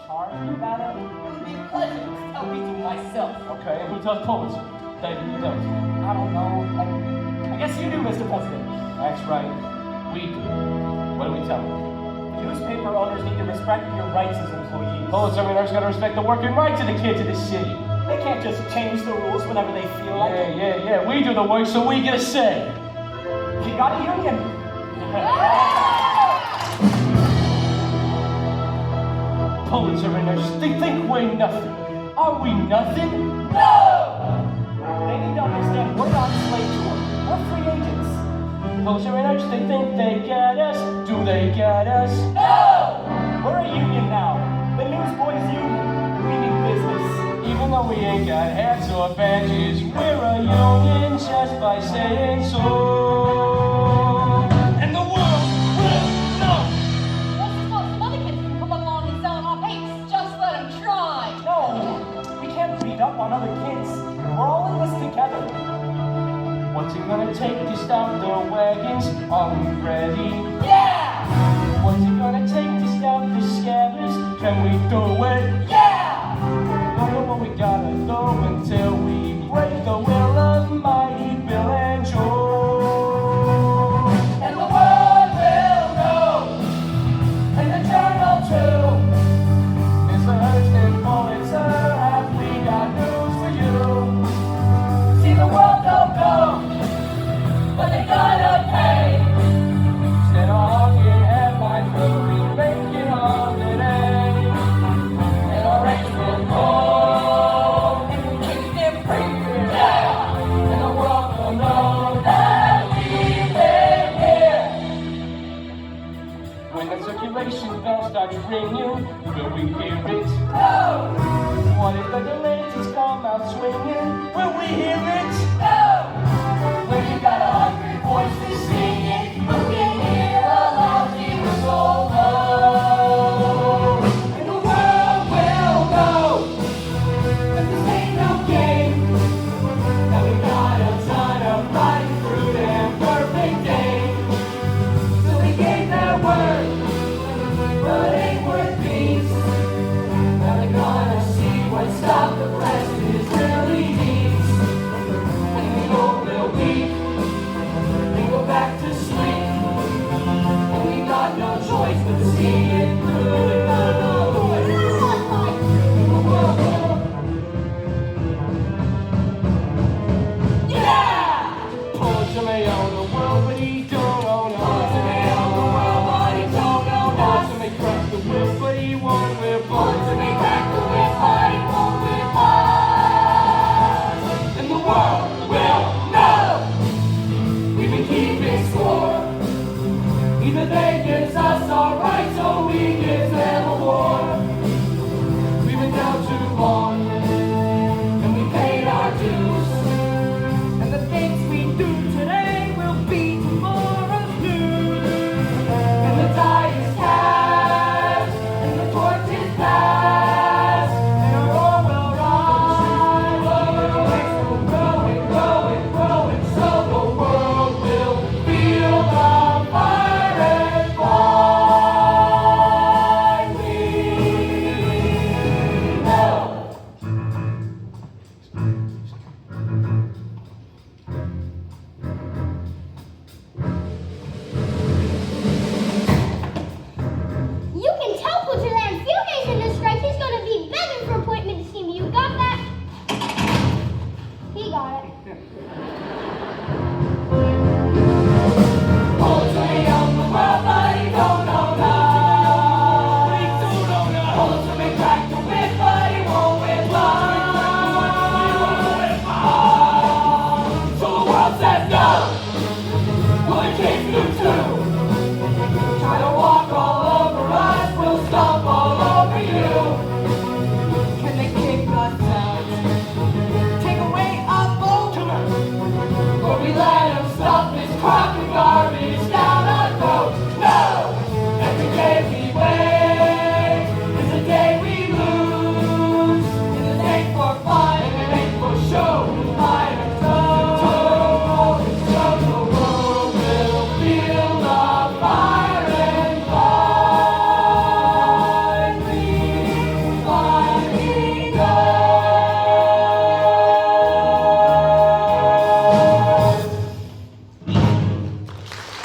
charge me about it? It'd be a pleasure to tell Beetle myself. Okay, and who tells Pulitzer? David, you don't. I don't know. I guess you do, Mr. President. That's right. We do. What do we tell them? Newspaper owners need to respect your rights as employees. Pulitzer owners got to respect the working rights of the kids of the city. They can't just change the rules whenever they feel like it. Yeah. We do the work, so we get a say. You got a union. Pulitzer owners, they think we're nothing. Are we nothing? No! They need to understand we're not slave to them. We're free agents. Pulitzer owners, they think they get us. Do they get us? No! We're a union now. The Newsboys Union. We mean business. Even though we ain't got hats or badges, we're a union just by saying so. And the world will know. Let's just let some other kids can come along and sell our papes. Just let them try. No! We can't beat up on other kids. We're all in this together. What's it gonna take to stop the wagons? Are we ready? Yeah! What's it gonna take to stop the scabbers? Can we do it? Yeah! Don't know what we gotta do until we break the will of mighty Bill and Joe. And the world will know. And the journal too. Mr. Hurst and Pulitzer, have we got news for you? See, the world don't know. But they gotta pay. Instead of hawking headlines, we'll be making holiday. And our race will go. And we can free. Yeah! And the world will know that we've been here. When the circulation bell starts ringing, will we hear it? No! What if the lanterns come out swinging? Will we hear it?